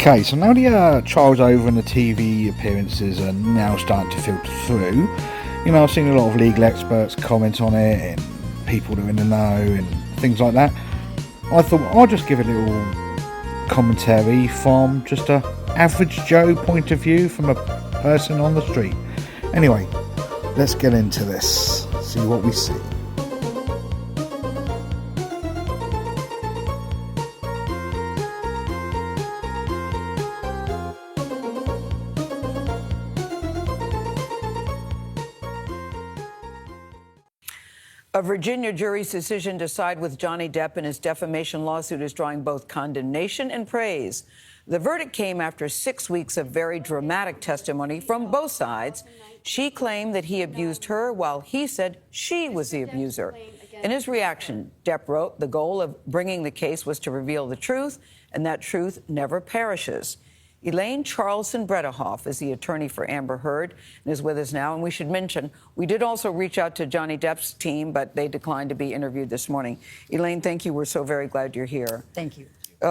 Okay, so now the trials over and the TV appearances are now starting to filter through. You know, I've seen a lot of legal experts comment on it and people that are in the know and things like that. I thought I'll just give a little commentary from just a average Joe point of view, from a person on the street. Anyway, let's get into this, see what we see. A Virginia jury's decision to side with Johnny Depp in his defamation lawsuit is drawing both condemnation and praise. The verdict came after 6 weeks of very dramatic testimony from both sides. She claimed that he abused her, while he said she was the abuser. In his reaction, Depp wrote, "The goal of bringing the case was to reveal the truth, and that truth never perishes." Elaine Charlson-Bredehoff is the attorney for Amber Heard and is with us now. And we should mention, we did also reach out to Johnny Depp's team, but they declined to be interviewed this morning. Elaine, thank you. We're so very glad you're here. Thank you.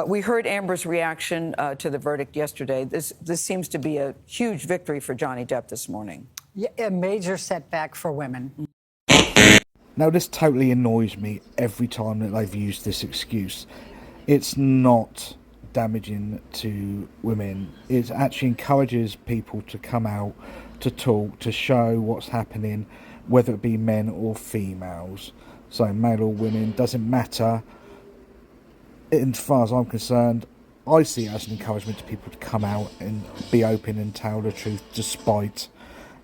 We heard Amber's reaction to the verdict yesterday. This seems to be a huge victory for Johnny Depp this morning. Yeah, a major setback for women. Now, this totally annoys me every time that they've used this excuse. It's not damaging to women. It actually encourages people to come out, to talk, to show what's happening, whether it be men or females. So male or women, doesn't matter. As far as I'm concerned, I see it as an encouragement to people to come out and be open and tell the truth despite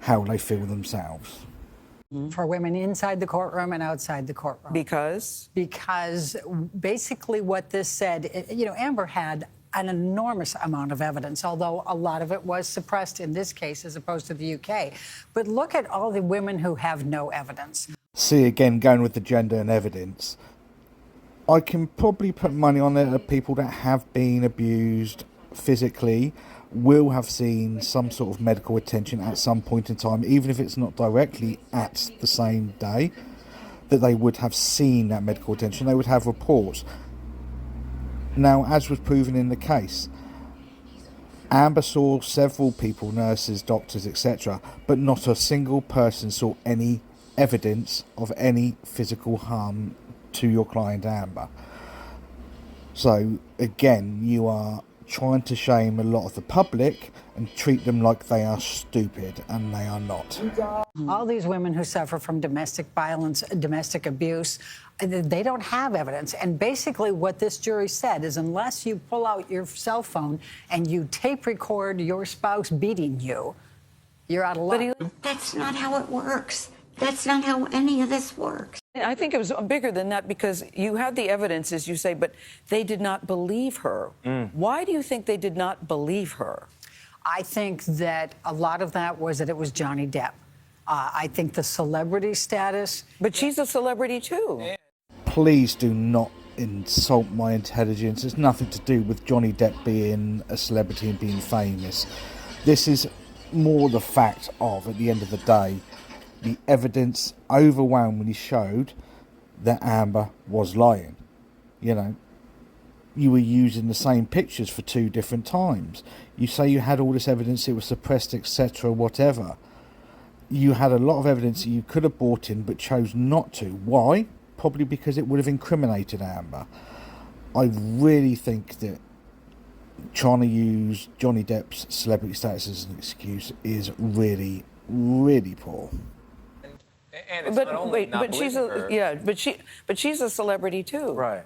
how they feel themselves. For women inside the courtroom and outside the courtroom. Because? Because basically what this said, you know, Amber had an enormous amount of evidence, although a lot of it was suppressed in this case as opposed to the UK. But look at all the women who have no evidence. See, again, going with the gender and evidence, I can probably put money on it that people that have been abused physically will have seen some sort of medical attention at some point in time, even if it's not directly at the same day, that they would have seen that medical attention. They would have reports. Now, as was proven in the case, Amber saw several people, nurses, doctors, etc., but not a single person saw any evidence of any physical harm to your client Amber. So, again, you are trying to shame a lot of the public and treat them like they are stupid, and they are not. All these women who suffer from domestic violence, domestic abuse, they don't have evidence. And basically what this jury said is, unless you pull out your cell phone and you tape record your spouse beating you, you're out of luck. That's not how it works. That's not how any of this works. I think it was bigger than that, because you had the evidence, as you say, but they did not believe her. Why do you think they did not believe her? I think that a lot of that was that it was Johnny Depp. I think the celebrity status. But she's a celebrity, too. Please do not insult my intelligence. It's nothing to do with Johnny Depp being a celebrity and being famous. This is more the fact of, at the end of the day, the evidence overwhelmingly showed that Amber was lying. You know, you were using the same pictures for 2 different times. You say you had all this evidence, it was suppressed, etc., whatever. You had a lot of evidence that you could have brought in but chose not to. Why? Probably because it would have incriminated Amber. I really think that trying to use Johnny Depp's celebrity status as an excuse is really, really poor. And it's not only not she's but she's a celebrity too. Right.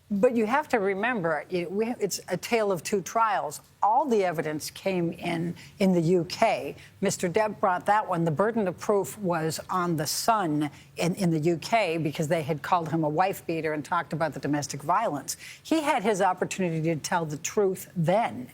But you have to remember, it's a tale of 2 trials. All the evidence came in the UK. Mr. Depp brought that one. The burden of proof was on the son in the UK, because they had called him a wife beater and talked about the domestic violence. He had his opportunity to tell the truth then.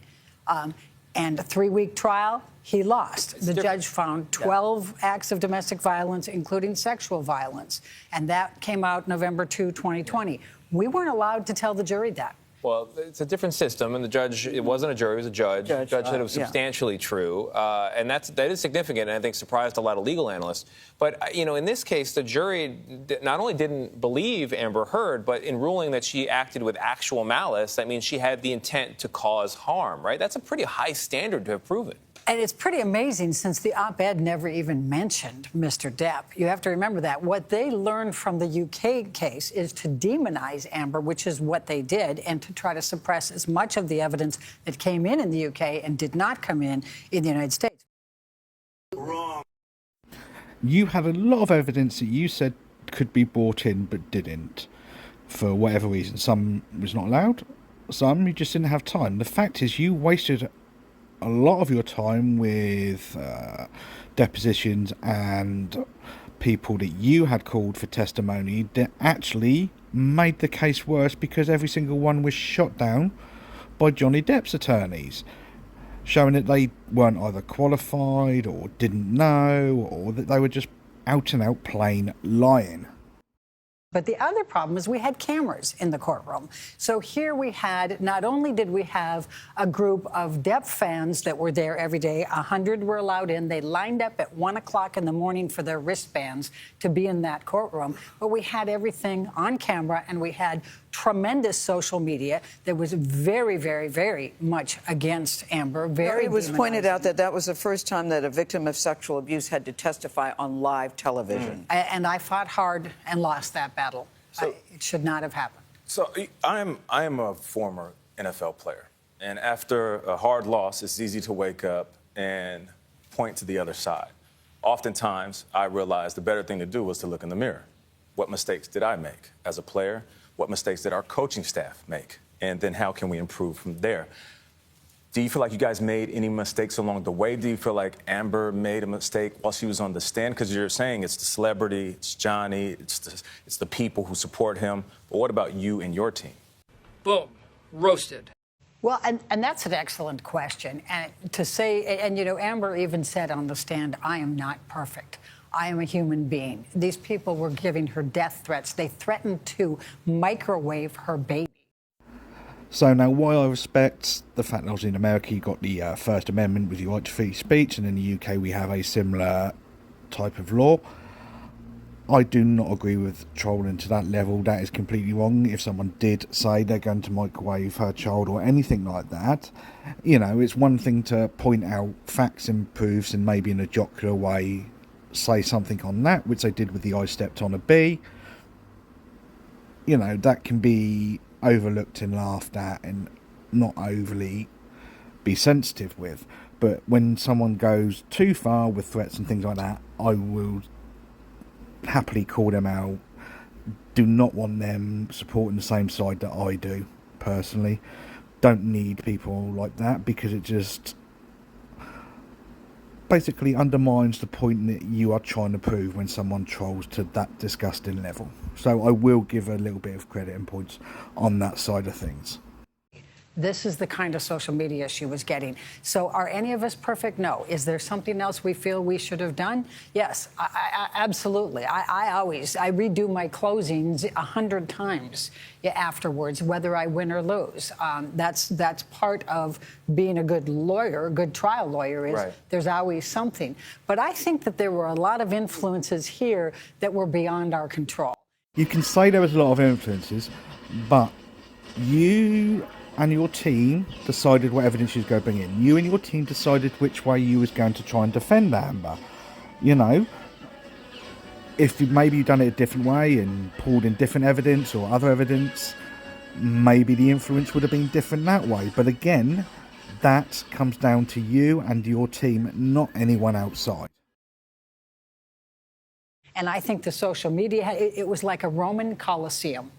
And a 3-week trial, he lost. The judge found 12 acts of domestic violence, including sexual violence. And that came out November 2, 2020. We weren't allowed to tell the jury that. Well, it's a different system, and the judge, it wasn't a jury, it was a judge. The judge said it was yeah. substantially true, and that is significant, and I think surprised a lot of legal analysts. But, you know, in this case, the jury not only didn't believe Amber Heard, but in ruling that she acted with actual malice, that means she had the intent to cause harm, right? That's a pretty high standard to have proven. And it's pretty amazing since the op-ed never even mentioned Mr. Depp. You have to remember that. What they learned from the UK case is to demonize Amber, which is what they did, and to try to suppress as much of the evidence that came in the UK and did not come in the United States. Wrong. You had a lot of evidence that you said could be brought in but didn't, for whatever reason. Some was not allowed, some you just didn't have time. The fact is you wasted a lot of your time with depositions and people that you had called for testimony that actually made the case worse, because every single one was shot down by Johnny Depp's attorneys, showing that they weren't either qualified or didn't know, or that they were just out and out plain lying. But the other problem is we had cameras in the courtroom. So here we had, not only did we have a group of Depp fans that were there every day, 100 were allowed in. They lined up at 1 o'clock in the morning for their wristbands to be in that courtroom. But we had everything on camera, and we had tremendous social media that was very, very, very much against Amber. Very It was pointed out that that was the first time that a victim of sexual abuse had to testify on live television. And I fought hard and lost that battle. It should not have happened. So I am a former NFL player, and after a hard loss, it's easy to wake up and point to the other side. Oftentimes, I realized the better thing to do was to look in the mirror. What mistakes did I make as a player? What mistakes did our coaching staff make? And then how can we improve from there? Do you feel like you guys made any mistakes along the way? Do you feel like Amber made a mistake while she was on the stand? Because you're saying it's the celebrity, it's Johnny, it's the people who support him. But what about you and your team? Boom. Roasted. Well, and that's an excellent question. And to say, and you know, Amber even said on the stand, I am not perfect. I am a human being. These people were giving her death threats. They threatened to microwave her baby. So now, while I respect the fact that I was in America, you got the First Amendment with your right to free speech, and in the UK we have a similar type of law, I do not agree with trolling to that level. That is completely wrong. If someone did say they're going to microwave her child or anything like that, you know, it's one thing to point out facts and proofs and maybe in a jocular way say something on that, which they did with the I Stepped on a Bee. You know, that can be overlooked and laughed at and not overly be sensitive with. But when someone goes too far with threats and things like that, I will happily call them out. Do not want them supporting the same side that I do, personally. Don't need people like that, because it just basically undermines the point that you are trying to prove when someone trolls to that disgusting level. So I will give a little bit of credit and points on that side of things. This is the kind of social media she was getting. So are any of us perfect? No. Is there something else we feel we should have done? Yes, absolutely. I redo my closings 100 times afterwards, whether I win or lose. That's part of being a good lawyer, a good trial lawyer, is right. There's always something. But I think that there were a lot of influences here that were beyond our control. You can say there was a lot of influences, but you and your team decided what evidence you was going to bring in. You and your team decided which way you was going to try and defend Amber. You know, if maybe you'd done it a different way and pulled in different evidence or other evidence, maybe the influence would have been different that way. But again, that comes down to you and your team, not anyone outside. And I think the social media, it was like a Roman Colosseum.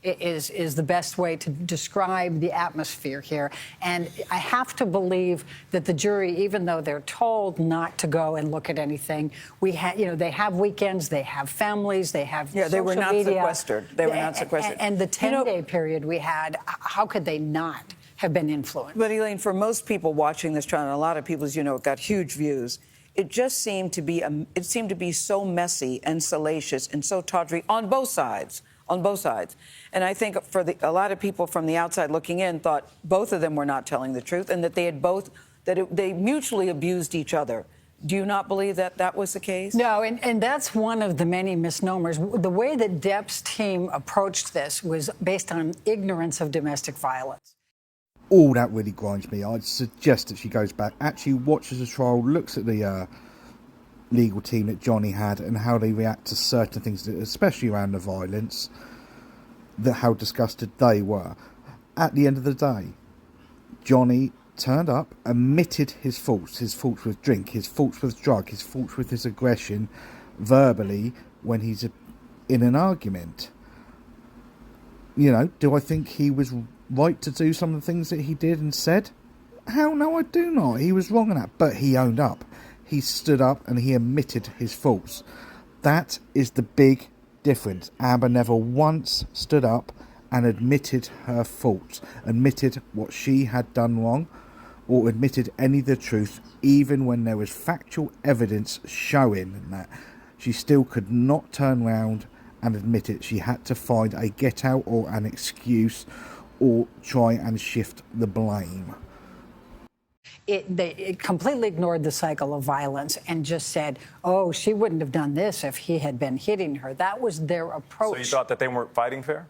Is the best way to describe the atmosphere here. And I have to believe that the jury, even though they're told not to go and look at anything, they have weekends, they have families, they have social media. They were not sequestered. They were not sequestered. And the 10-day period we had, how could they not have been influenced? But Elaine, for most people watching this trial, and a lot of people, as you know, got huge views, it just seemed to be so messy and salacious and so tawdry on both sides. on both sides. And I think a lot of people from the outside looking in thought both of them were not telling the truth and that they mutually abused each other. Do you not believe that that was the case? No, and that's one of the many misnomers. The way that Depp's team approached this was based on ignorance of domestic violence. All that really grinds me. I'd suggest that she goes back, actually watches the trial, looks at the legal team that Johnny had and how they react to certain things, especially around the violence, how disgusted they were. At the end of the day, Johnny turned up, admitted his faults with drink, his faults with drug, his faults with his aggression verbally when he's in an argument. You know, do I think he was right to do some of the things that he did and said? Hell no, I do not. He was wrong in that, but he owned up. He stood up and he admitted his faults. That is the big difference. Amber never once stood up and admitted her faults, admitted what she had done wrong, or admitted any of the truth, even when there was factual evidence showing that. She still could not turn round and admit it. She had to find a get out or an excuse or try and shift the blame. It completely ignored the cycle of violence and just said, oh, she wouldn't have done this if he had been hitting her. That was their approach. So you thought that they weren't fighting fair?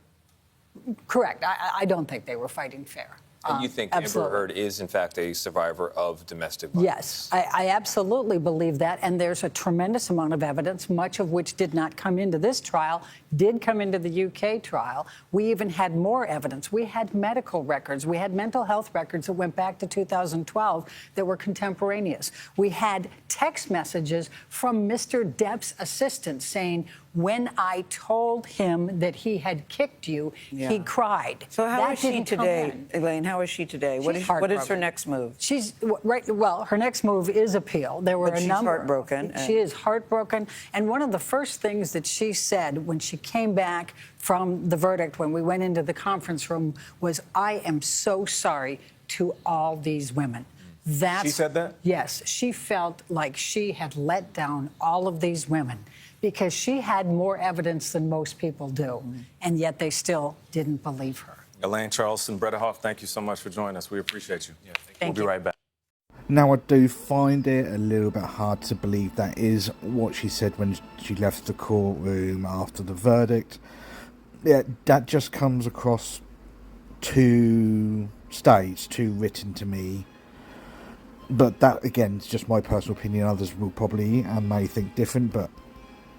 Correct. I don't think they were fighting fair. And you think absolutely. Amber Heard is, in fact, a survivor of domestic violence? Yes, I absolutely believe that. And there's a tremendous amount of evidence, much of which did not come into this trial, did come into the UK trial. We even had more evidence. We had medical records. We had mental health records that went back to 2012 that were contemporaneous. We had text messages from Mr. Depp's assistant saying, when I told him that he had kicked you, he cried. So how That is she didn't come today, in. Elaine? How is she today? What is her heartbroken. next move? She's right. Well, her next move is appeal. There were But a she's number. heartbroken. She is heartbroken. And one of the first things that she said when she came back from the verdict, when we went into the conference room, was, "I am so sorry to all these women." She said that? Yes. She felt like she had let down all of these women because she had more evidence than most people do, and yet they still didn't believe her. Elaine Charleston, Bretta Hoff, thank you so much for joining us. We appreciate you. Thank We'll you. be right back. Now, I do find it a little bit hard to believe that is what she said when she left the courtroom after the verdict. Yeah, that just comes across too staged, too written to me. But that, again, is just my personal opinion. Others will probably and may think different, but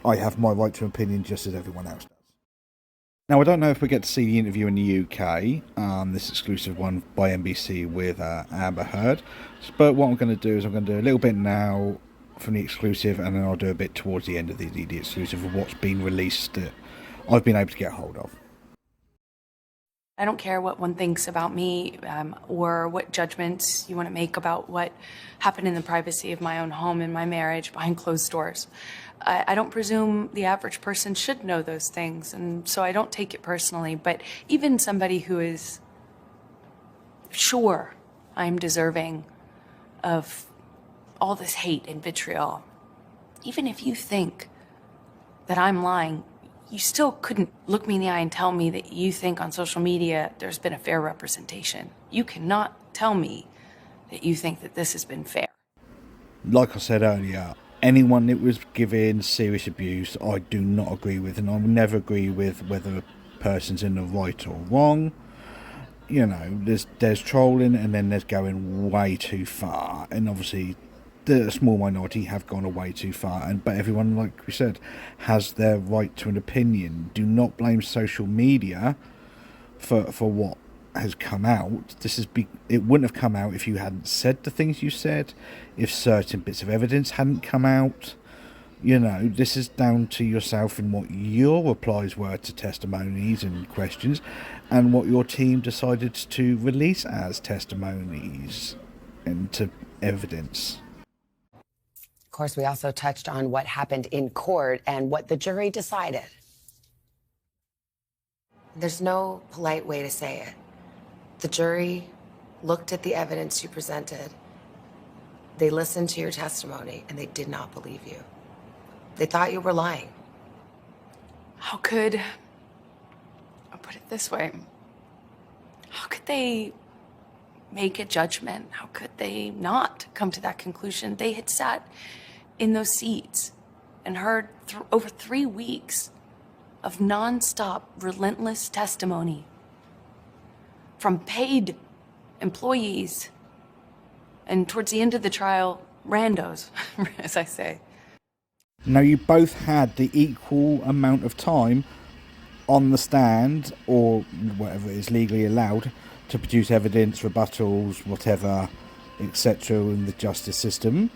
I have my right to opinion just as everyone else does. Now, I don't know if we get to see the interview in the UK, this exclusive one by NBC with Amber Heard. But what I'm going to do is I'm going to do a little bit now from the exclusive, and then I'll do a bit towards the end of the exclusive of what's been released that I've been able to get hold of. I don't care what one thinks about me or what judgments you want to make about what happened in the privacy of my own home and my marriage behind closed doors. I don't presume the average person should know those things, and so I don't take it personally. But even somebody who is sure I'm deserving of all this hate and vitriol, even if you think that I'm lying, you still couldn't look me in the eye and tell me that you think on social media there's been a fair representation. You cannot tell me that you think that this has been fair. Like I said earlier, anyone that was given serious abuse, I do not agree with, and I will never agree with whether a person's in the right or wrong. You know, there's trolling, and then there's going way too far, and obviously the small minority have gone way too far, but everyone, like we said, has their right to an opinion. Do not blame social media for what has come out. It wouldn't have come out if you hadn't said the things you said, if certain bits of evidence hadn't come out. You know, this is down to yourself and what your replies were to testimonies and questions, and what your team decided to release as testimonies and to evidence. Of course, we also touched on what happened in court and what the jury decided. There's no polite way to say it. The jury looked at the evidence you presented. They listened to your testimony, and they did not believe you. They thought you were lying. How could put it this way. How could they make a judgment? How could they not come to that conclusion? They had sat in those seats and heard over 3 weeks of nonstop, relentless testimony from paid employees and, towards the end of the trial, randos, as I say. Now, you both had the equal amount of time on the stand, or whatever is legally allowed, to produce evidence, rebuttals, whatever, etc. in the justice system.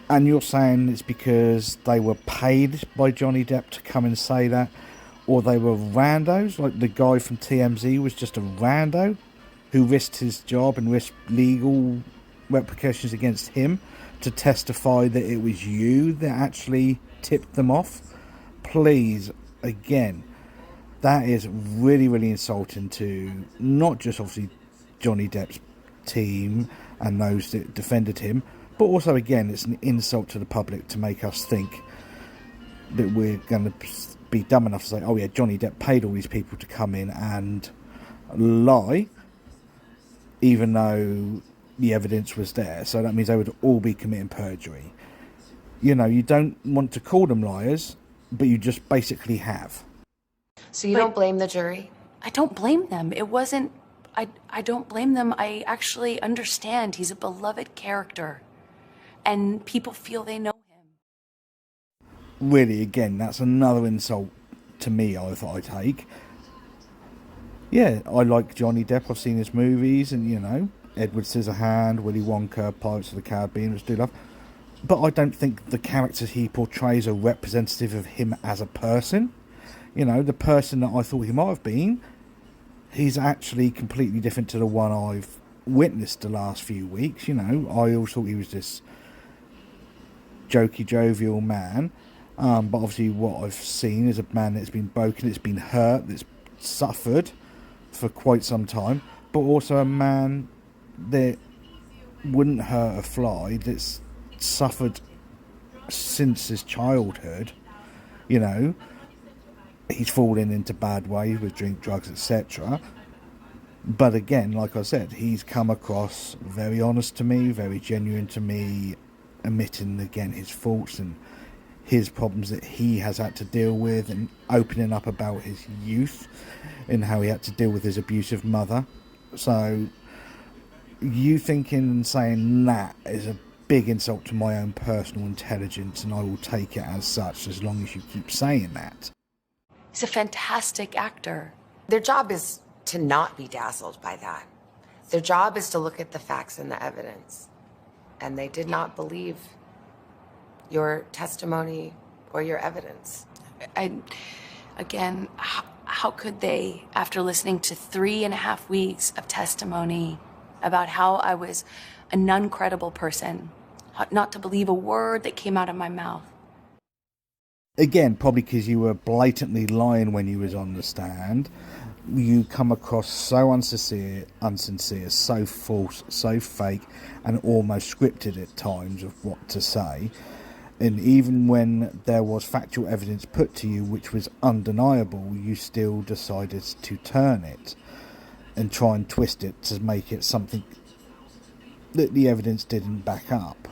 And you're saying it's because they were paid by Johnny Depp to come and say that, or they were randos, like the guy from TMZ was just a rando who risked his job and risked legal repercussions against him to testify that it was you that actually tipped them off. Please, again, that is really, really insulting to not just obviously Johnny Depp's team and those that defended him, but also, again, it's an insult to the public to make us think that we're going to be dumb enough to say, oh yeah, Johnny Depp paid all these people to come in and lie, even though the evidence was there. So that means they would all be committing perjury. You know, you don't want to call them liars, but you just basically have. So you don't blame the jury? I don't blame them. It wasn't... I don't blame them. I actually understand he's a beloved character, and people feel they know him. Really, again, that's another insult to me, I take. Yeah, I like Johnny Depp. I've seen his movies, and, you know, Edward Scissorhand, Willy Wonka, Pirates of the Caribbean, which I do love. But I don't think the characters he portrays are representative of him as a person. You know, the person that I thought he might have been, he's actually completely different to the one I've witnessed the last few weeks. You know, I always thought he was this jokey, jovial man. But obviously what I've seen is a man that's been broken, that's been hurt, that's suffered for quite some time, but also a man that wouldn't hurt a fly, that's suffered since his childhood. You know, he's fallen into bad ways with drink, drugs, etc. But again, like I said, he's come across very honest to me, very genuine to me, admitting again his faults and his problems that he has had to deal with, and opening up about his youth and how he had to deal with his abusive mother. So you thinking and saying that is a big insult to my own personal intelligence, and I will take it as such as long as you keep saying that. He's a fantastic actor. Their job is to not be dazzled by that. Their job is to look at the facts and the evidence. And they did not believe your testimony or your evidence. Again, how could they, after listening to 3.5 weeks of testimony about how I was an uncredible person, not to believe a word that came out of my mouth? Again, probably because you were blatantly lying when you was on the stand. You come across so unsincere, so false, so fake, and almost scripted at times of what to say. And even when there was factual evidence put to you which was undeniable, you still decided to turn it and try and twist it to make it something that the evidence didn't back up.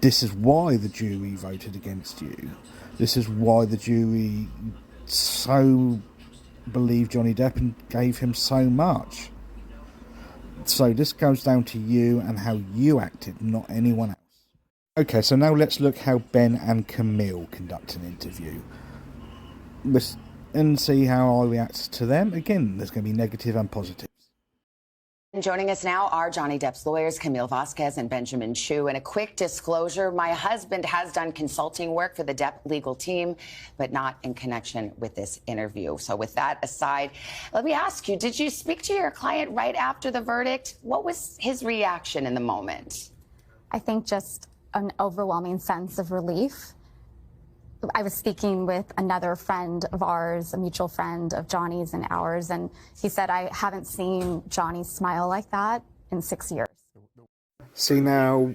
This is why the jury voted against you. This is why the jury so believed Johnny Depp and gave him so much. So this goes down to you and how you acted, not anyone else. Okay, so now let's look how Ben and Camille conduct an interview. And see how I react to them. Again, there's going to be negative and positive. And joining us now are Johnny Depp's lawyers, Camille Vasquez and Benjamin Chew. And a quick disclosure, my husband has done consulting work for the Depp legal team, but not in connection with this interview. So with that aside, let me ask you, did you speak to your client right after the verdict? What was his reaction in the moment? I think just an overwhelming sense of relief. I was speaking with another friend of ours, a mutual friend of Johnny's and ours, and he said, I haven't seen Johnny smile like that in 6 years. See, now,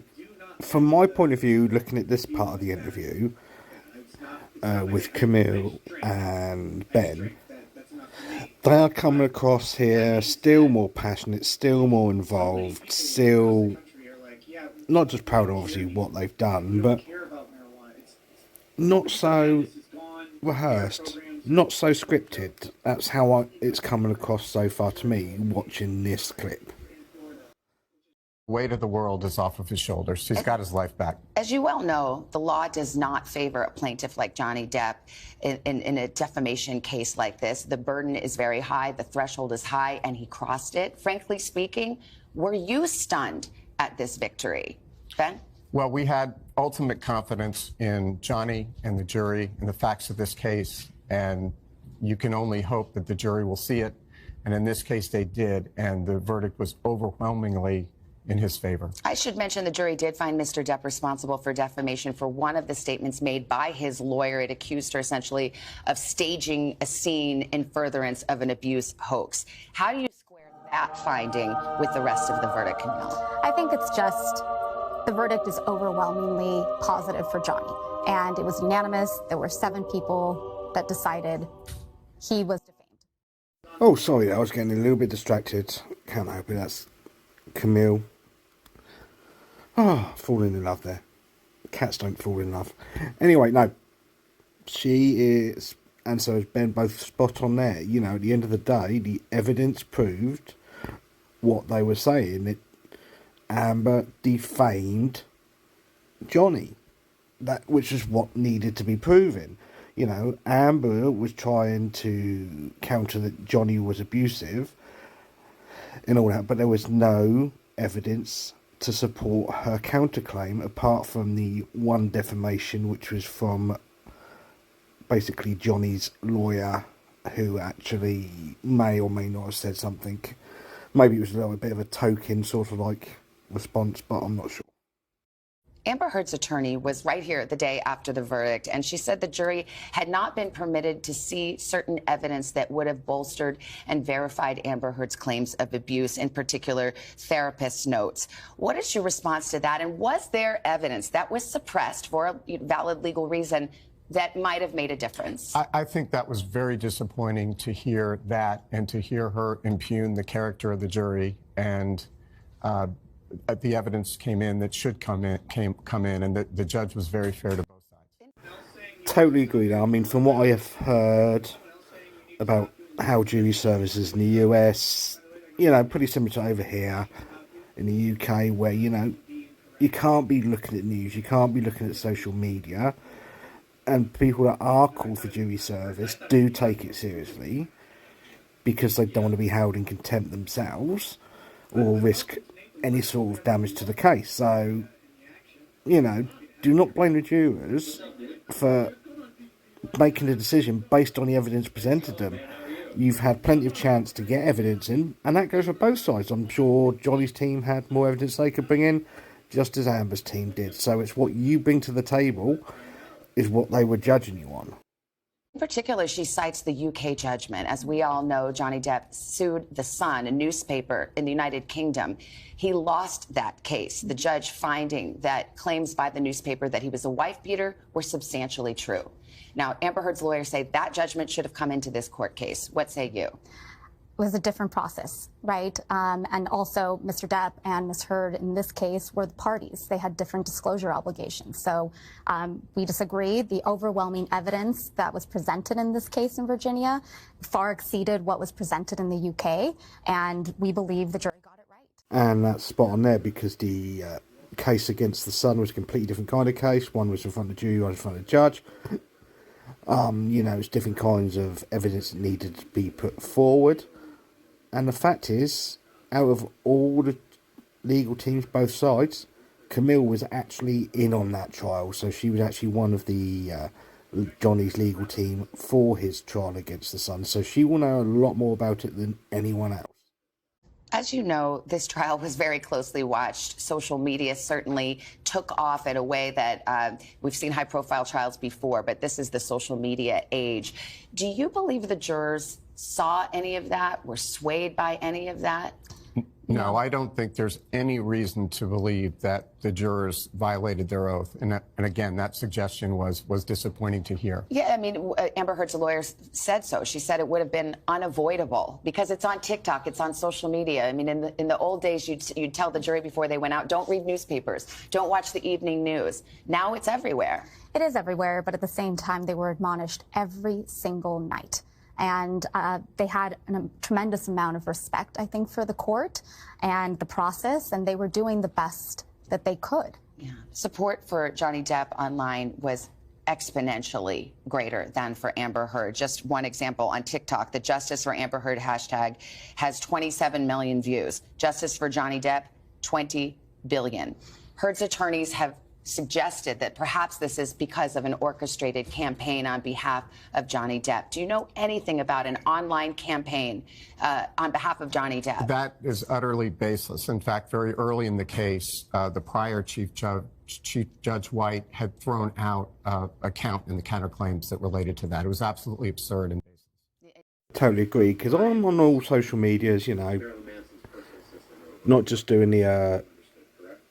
from my point of view, looking at this part of the interview with Camille and Ben, They are coming across here still more passionate, still more involved, still not just proud of obviously what they've done, but not so rehearsed, not so scripted. That's how it's coming across so far to me watching this clip. Weight of the world is off of his shoulders. He's got his life back. As you well know, the law does not favor a plaintiff like Johnny Depp in a defamation case like this. The burden is very high, the threshold is high, and he crossed it. Frankly speaking, were you stunned at this victory? Ben? Well, we had ultimate confidence in Johnny and the jury and the facts of this case, and you can only hope that the jury will see it. And in this case, they did, and the verdict was overwhelmingly in his favor. I should mention the jury did find Mr. Depp responsible for defamation for one of the statements made by his lawyer. It accused her essentially of staging a scene in furtherance of an abuse hoax. How do you square that finding with the rest of the verdict, Camille? I think it's just the verdict is overwhelmingly positive for Johnny, and it was unanimous. There were 7 people that decided he was defamed. Oh, sorry, I was getting a little bit distracted. Can't help it. That's Camille. Oh, falling in love there. Cats don't fall in love. Anyway, no. She is, and so is Ben, both spot on there. You know, at the end of the day, the evidence proved what they were saying. That Amber defamed Johnny. Which is what needed to be proven. You know, Amber was trying to counter that Johnny was abusive and all that, but there was no evidence to support her counterclaim apart from the one defamation, which was from basically Johnny's lawyer, who actually may or may not have said something. Maybe it was a little bit of a token sort of like response, but I'm not sure. Amber Heard's attorney was right here the day after the verdict, and she said the jury had not been permitted to see certain evidence that would have bolstered and verified Amber Heard's claims of abuse, in particular therapist notes. What is your response to that? And was there evidence that was suppressed for a valid legal reason that might have made a difference? I think that was very disappointing to hear that and to hear her impugn the character of the jury, and the evidence came in that should come in, and the judge was very fair to both sides. Totally agree. I mean, from what I have heard about how jury services in the US, you know, pretty similar to over here in the UK, where, you know, you can't be looking at news, you can't be looking at social media, and people that are called for jury service do take it seriously because they don't want to be held in contempt themselves or risk any sort of damage to the case. So, you know, do not blame the jurors for making a decision based on the evidence presented them. You've had plenty of chance to get evidence in, and that goes for both sides. I'm sure Johnny's team had more evidence they could bring in, just as Amber's team did. So it's what you bring to the table is what they were judging you on. In particular, she cites the UK judgment. As we all know, Johnny Depp sued The Sun, a newspaper in the United Kingdom. He lost that case, the judge finding that claims by the newspaper that he was a wife beater were substantially true. Now, Amber Heard's lawyers say that judgment should have come into this court case. What say you? It was a different process, right? And also, Mr. Depp and Ms. Heard in this case were the parties. They had different disclosure obligations. So we disagree. The overwhelming evidence that was presented in this case in Virginia far exceeded what was presented in the UK, and we believe the jury got it right. And that's spot on there, because the case against The Sun was a completely different kind of case. One was in front of the jury, one in front of the judge. You know, it's different kinds of evidence that needed to be put forward. And the fact is, out of all the legal teams, both sides, Camille was actually in on that trial. So she was actually one of the Johnny's legal team for his trial against The Sun. So she will know a lot more about it than anyone else. As you know, this trial was very closely watched. Social media certainly took off in a way that we've seen high-profile trials before, but this is the social media age. Do you believe the jurors saw any of that, were swayed by any of that? No, I don't think there's any reason to believe that the jurors violated their oath. And again, that suggestion was disappointing to hear. Yeah, I mean, Amber Heard's lawyer said so. She said it would have been unavoidable because it's on TikTok, it's on social media. I mean, in the old days, you'd tell the jury before they went out, don't read newspapers, don't watch the evening news. Now it's everywhere. It is everywhere, but at the same time, they were admonished every single night. And they had a tremendous amount of respect, I think, for the court and the process, and they were doing the best that they could. Yeah. Support for Johnny Depp online was exponentially greater than for Amber Heard. Just one example, on TikTok, the Justice for Amber Heard hashtag has 27 million views. Justice for Johnny Depp, 20 billion. Heard's attorneys have suggested that perhaps this is because of an orchestrated campaign on behalf of Johnny Depp. Do you know anything about an online campaign on behalf of Johnny Depp? That is utterly baseless. In fact, very early in the case, the prior Chief Judge White had thrown out a count in the counterclaims that related to that. It was absolutely absurd and baseless. Totally agree, because I'm on all social medias, you know, not just doing the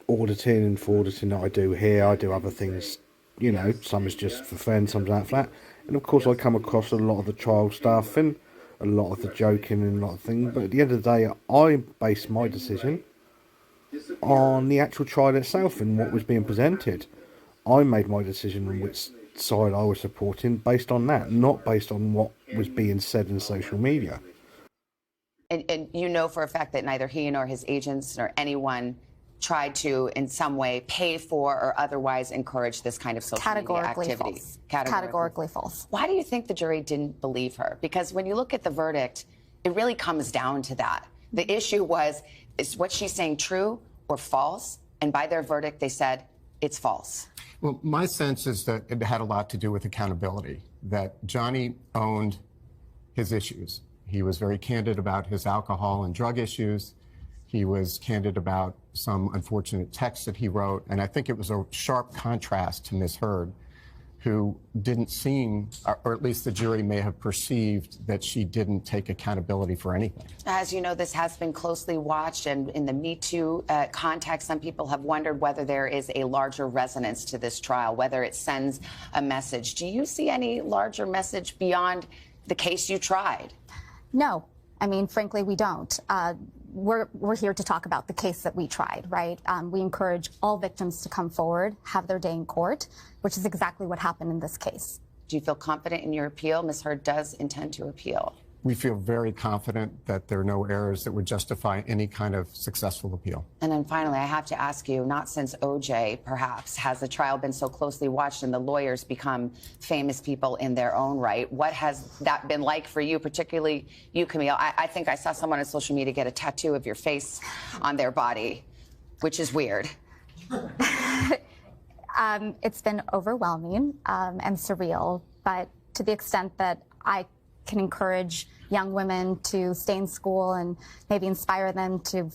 auditing and forwarding that I do here. I do other things, you know, some is just for friends, some like that. And of course I come across a lot of the trial stuff and a lot of the joking and a lot of things, but at the end of the day I base my decision on the actual trial itself and what was being presented. I made my decision on which side I was supporting based on that, not based on what was being said in social media. And you know for a fact that neither he nor his agents nor anyone tried to, in some way, pay for or otherwise encourage this kind of social media activity. False. Categorically false. Why do you think the jury didn't believe her? Because when you look at the verdict, it really comes down to that. The issue was, is what she's saying true or false? And by their verdict, they said it's false. Well, my sense is that it had a lot to do with accountability, that Johnny owned his issues. He was very candid about his alcohol and drug issues. He was candid about some unfortunate texts that he wrote. And I think it was a sharp contrast to Ms. Heard, who didn't seem, or at least the jury may have perceived, that she didn't take accountability for anything. As you know, this has been closely watched, and in the Me Too context, some people have wondered whether there is a larger resonance to this trial, whether it sends a message. Do you see any larger message beyond the case you tried? No. I mean, frankly, we don't. We're here to talk about the case that we tried, right? We encourage all victims to come forward, have their day in court, which is exactly what happened in this case. Do you feel confident in your appeal? Ms. Heard does intend to appeal. We feel very confident that there are no errors that would justify any kind of successful appeal. And then finally, I have to ask you, not since O.J., perhaps, has the trial been so closely watched and the lawyers become famous people in their own right. What has that been like for you, particularly you, Camille? I think I saw someone on social media get a tattoo of your face on their body, which is weird. It's been overwhelming and surreal, but to the extent that I can encourage young women to stay in school and maybe inspire them to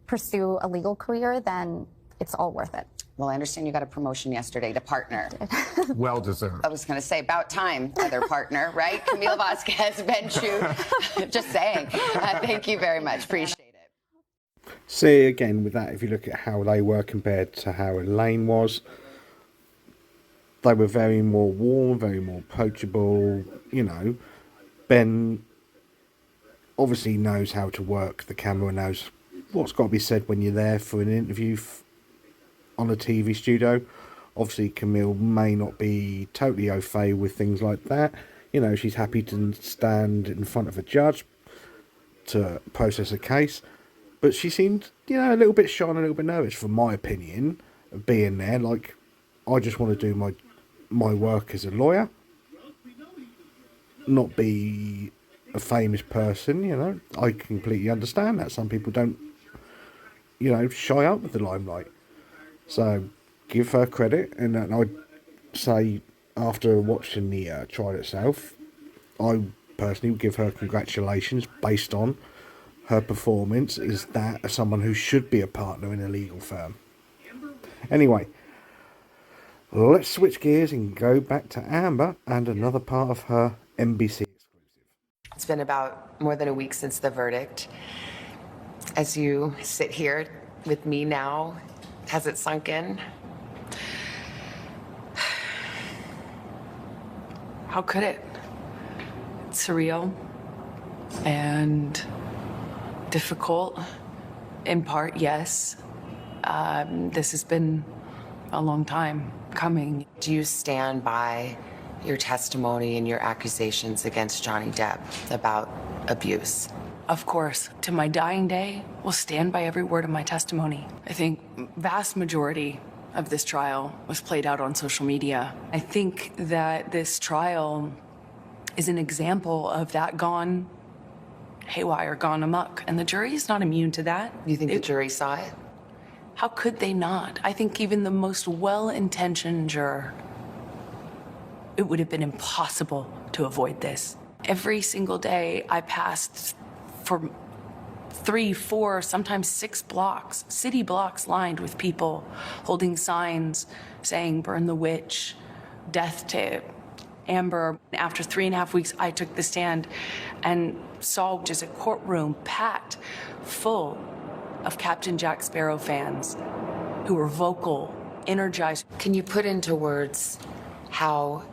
pursue a legal career, then it's all worth it. Well, I understand you got a promotion yesterday to partner. Well deserved. I was going to say, about time, other partner, right? Camille Vasquez, Ben Chu. Just saying. Thank you very much. Appreciate it. See, again, with that, if you look at how they were compared to how Elaine was, they were very more warm, very more approachable, you know. Ben obviously knows how to work the camera, knows what's got to be said when you're there for an interview on a TV studio. Obviously, Camille may not be totally au fait with things like that. You know, she's happy to stand in front of a judge to process a case. But she seemed, you know, a little bit shy and a little bit nervous, from my opinion, of being there. Like, I just want to do my work as a lawyer, not be a famous person, you know. I completely understand that. Some people don't, you know, shy up with the limelight. So, give her credit. And I'd say, after watching the trial itself, I personally would give her congratulations based on her performance is that of someone who should be a partner in a legal firm. Anyway, let's switch gears and go back to Amber and another part of her NBC exclusive. It's been about more than a week since the verdict. As you sit here with me now, has it sunk in? How could it? It's surreal and difficult. In part, yes. This has been a long time coming. Do you stand by your testimony and your accusations against Johnny Depp about abuse? Of course, to my dying day, will stand by every word of my testimony. I think vast majority of this trial was played out on social media. I think that this trial is an example of that gone haywire, gone amok, and the jury is not immune to that. You think the jury saw it? How could they not? I think even the most well-intentioned juror, it would have been impossible to avoid this. Every single day I passed for 3, 4, sometimes 6 blocks, city blocks lined with people holding signs saying, "Burn the witch," "Death to Amber." After 3.5 weeks, I took the stand and saw just a courtroom packed full of Captain Jack Sparrow fans who were vocal, energized. Can you put into words how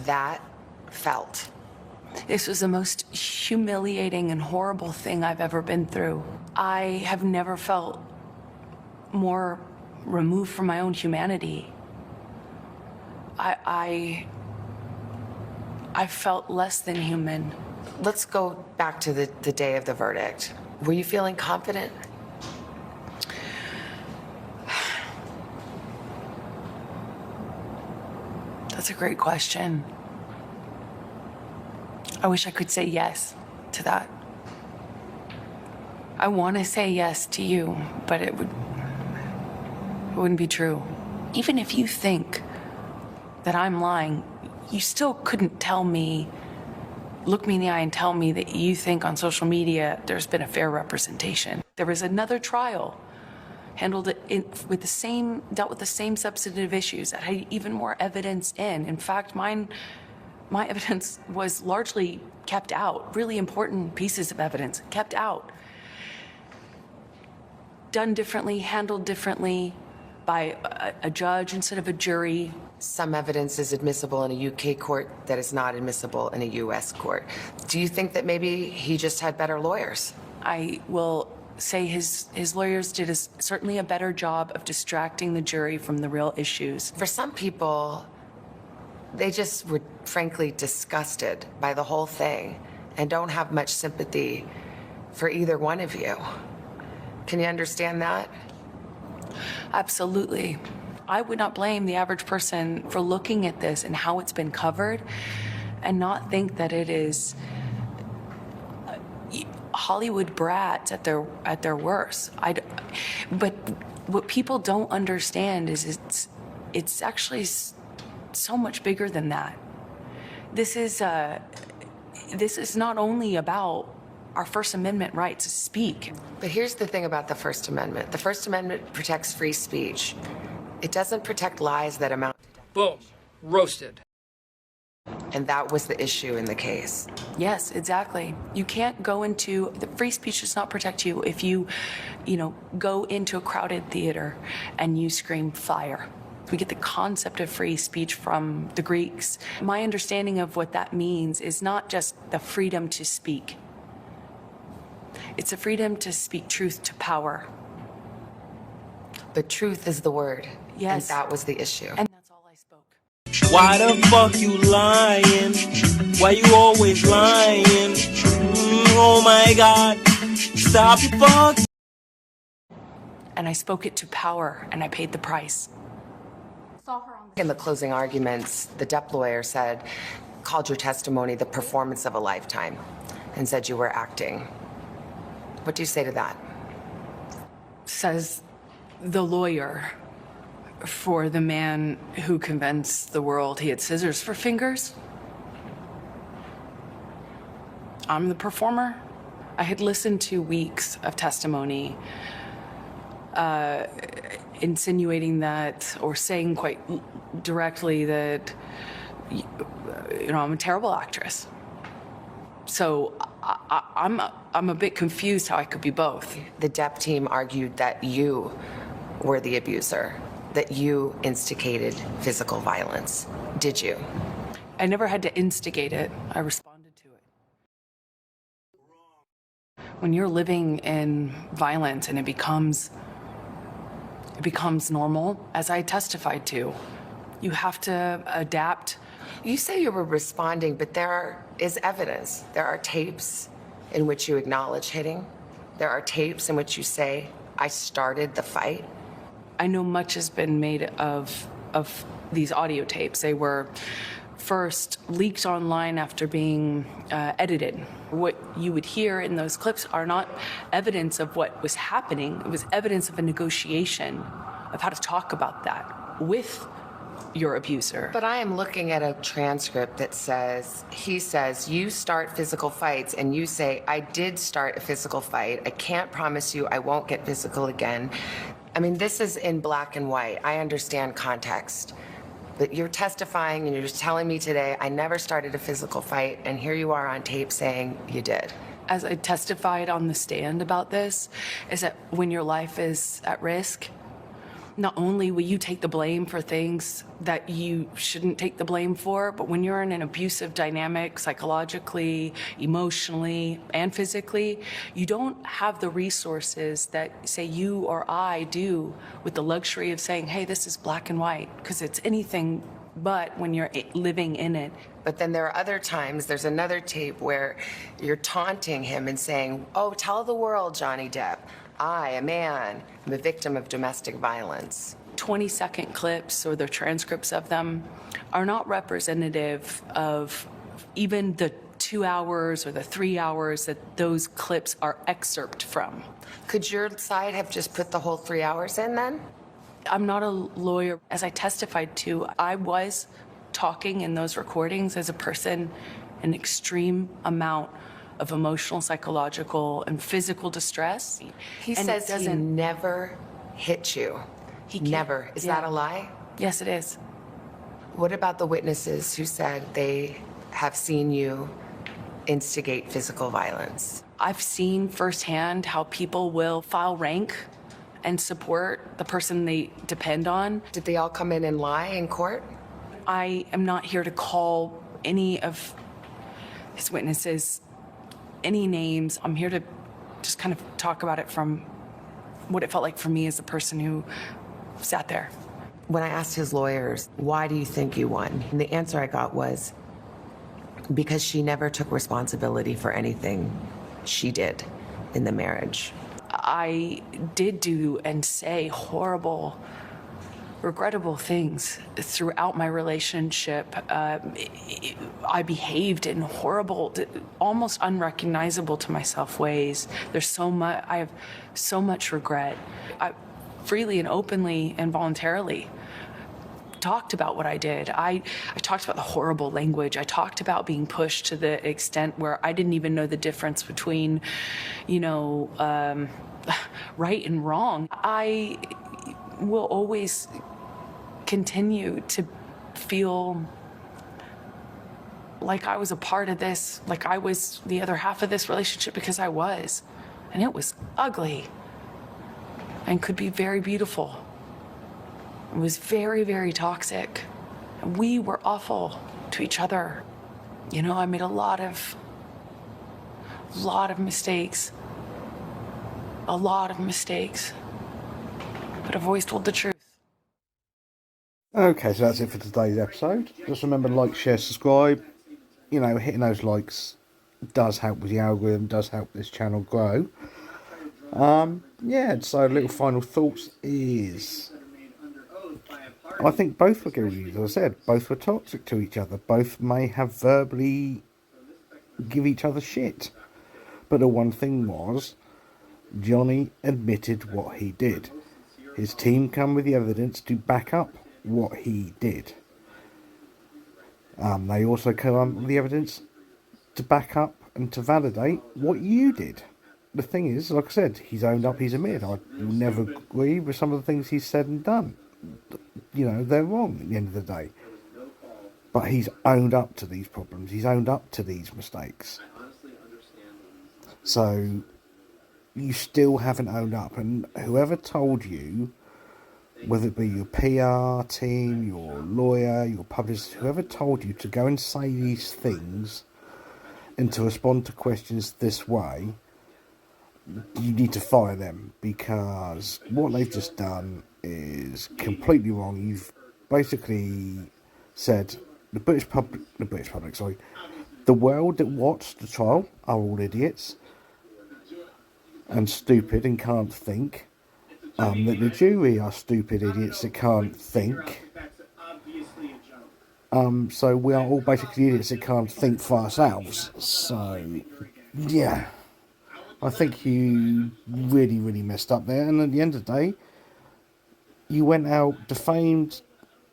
that felt? This was the most humiliating and horrible thing I've ever been through. I have never felt more removed from my own humanity. I felt less than human. Let's go back to the day of the verdict. Were you feeling confident? That's a great question. I wish I could say yes to that. I want to say yes to you, but it wouldn't be true. Even if you think that I'm lying, you still couldn't tell me, look me in the eye and tell me that you think on social media there's been a fair representation. There was another trial dealt with the same substantive issues that had even more evidence in. In fact, my evidence was largely kept out, really important pieces of evidence kept out. Done differently, handled differently by a judge instead of a jury. Some evidence is admissible in a UK court that is not admissible in a US court. Do you think that maybe he just had better lawyers? I will say his lawyers did certainly a better job of distracting the jury from the real issues. For some people, they just were frankly disgusted by the whole thing and don't have much sympathy for either one of you. Can you understand that? Absolutely. I would not blame the average person for looking at this and how it's been covered and not think that it is Hollywood brats at their worst. But what people don't understand is it's actually so much bigger than that. This is not only about our First Amendment right to speak. But here's the thing about the First Amendment. The First Amendment protects free speech. It doesn't protect lies that amount to death. Boom. Roasted. And that was the issue in the case. Yes, exactly. You can't go into the free speech does not protect you if you go into a crowded theater and you scream fire. We get the concept of free speech from the Greeks. My understanding of what that means is not just the freedom to speak. It's the freedom to speak truth to power. The truth is the word. Yes. And that was the issue. And that's all I spoke. Why the fuck you lying? Why you always lying? Oh my God. Stop your fuck. And I spoke it to power, and I paid the price. In the closing arguments, the Depp lawyer called your testimony the performance of a lifetime and said you were acting. What do you say to that? Says the lawyer for the man who convinced the world he had scissors for fingers. I'm the performer. I had listened to weeks of testimony insinuating that, or saying quite directly that, I'm a terrible actress. So I'm a bit confused how I could be both. The Depp team argued that you were the abuser, that you instigated physical violence. Did you? I never had to instigate it. I responded to it. When you're living in violence and it becomes normal, as I testified to, you have to adapt. You say you were responding, but there is evidence. There are tapes in which you acknowledge hitting. There are tapes in which you say, I started the fight. I know much has been made of these audio tapes. They were first leaked online after being edited. What you would hear in those clips are not evidence of what was happening. It was evidence of a negotiation of how to talk about that with your abuser. But I am looking at a transcript that says, he says, you start physical fights, and you say, I did start a physical fight. I can't promise you I won't get physical again. I mean, this is in black and white. I understand context. But you're testifying and you're just telling me today, I never started a physical fight, and here you are on tape saying you did. As I testified on the stand about this, is that when your life is at risk, not only will you take the blame for things that you shouldn't take the blame for, but when you're in an abusive dynamic, psychologically, emotionally, and physically, you don't have the resources that, say, you or I do with the luxury of saying, hey, this is black and white, because it's anything but when you're living in it. But then there are other times, there's another tape where you're taunting him and saying, oh, tell the world, Johnny Depp, I, a man, am a victim of domestic violence. 20-second clips or the transcripts of them are not representative of even the 2 hours or the 3 hours that those clips are excerpt from. Could your side have just put the whole 3 hours in then? I'm not a lawyer. As I testified to, I was talking in those recordings as a person in extreme amount of emotional, psychological, and physical distress. He says he never hit you. He never. Is that a lie? Yes, it is. What about the witnesses who said they have seen you instigate physical violence? I've seen firsthand how people will file rank and support the person they depend on. Did they all come in and lie in court? I am not here to call any of his witnesses any names. I'm here to just kind of talk about it from what it felt like for me as the person who sat there. When I asked his lawyers, why do you think you won? And the answer I got was, because she never took responsibility for anything she did in the marriage. I did do and say horrible, regrettable things throughout my relationship. I behaved in horrible, almost unrecognizable to myself ways. I have so much regret. I freely and openly and voluntarily talked about what I did. I talked about the horrible language. I talked about being pushed to the extent where I didn't even know the difference between, right and wrong. I will always continue to feel like I was a part of this, like I was the other half of this relationship, because I was. And it was ugly and could be very beautiful. It was very, very toxic. And we were awful to each other. I made a lot of mistakes. A lot of mistakes. But I've always told the truth. Okay, so that's it for today's episode. Just remember, like, share, subscribe. Hitting those likes does help with the algorithm, does help this channel grow. So little final thoughts is, I think both were guilty, as I said. Both were toxic to each other. Both may have verbally give each other shit. But the one thing was, Johnny admitted what he did. His team come with the evidence to back up what he did. They also come with the evidence to back up and to validate what you did. The thing is, like I said, he's owned up, he's admitted. I will never agree with some of the things he's said and done. They're wrong at the end of the day. But he's owned up to these problems. He's owned up to these mistakes. So you still haven't owned up, and whoever told you, whether it be your PR team, your lawyer, your publicist, whoever told you to go and say these things and to respond to questions this way, you need to fire them, because what they've just done is completely wrong. You've basically said the world that watched the trial are all idiots and stupid and can't think. That the jury are stupid idiots that can't think. So we are all basically idiots that can't think for ourselves. So, yeah. I think you really, really messed up there. And at the end of the day, you went out, defamed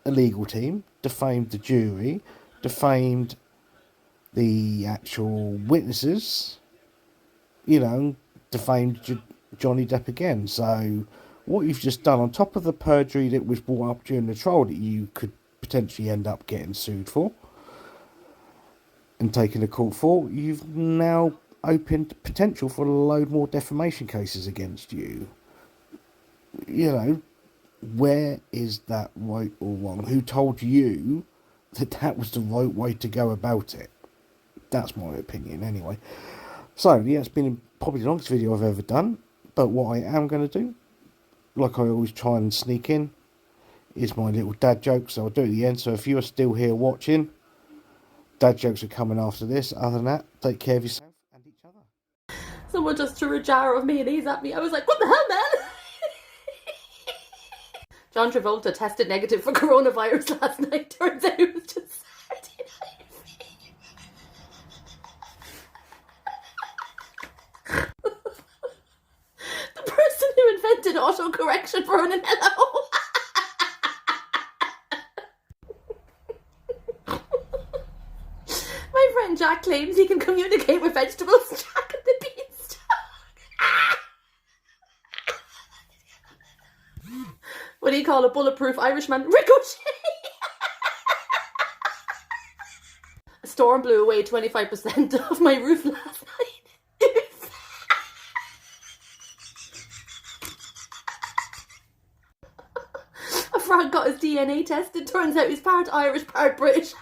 a legal team, defamed the jury, defamed the actual witnesses, you know, defamed Johnny Depp again. So what you've just done, on top of the perjury that was brought up during the trial that you could potentially end up getting sued for and taken to court for, you've now opened potential for a load more defamation cases against you. You know, where is that right or wrong? Who told you that that was the right way to go about it? That's my opinion anyway. So yeah, it's been probably the longest video I've ever done, but what I am going to do, like I always try and sneak in, is my little dad jokes. So I'll do it at the end. So if you are still here watching, dad jokes are coming after this. Other than that, take care of yourself and each other. Someone just threw a jar of mayonnaise at me. I was like, what the hell, man? John Travolta tested negative for coronavirus last night. Turns out it was just Saturday night. The person who invented autocorrection for an hello. My friend Jack claims he can communicate with vegetables. Jack and the Beanstalk. What do you call a bulletproof Irishman? Ricochet! A storm blew away 25% of my roof last night. A frog got his DNA tested. Turns out he's part Irish, part British.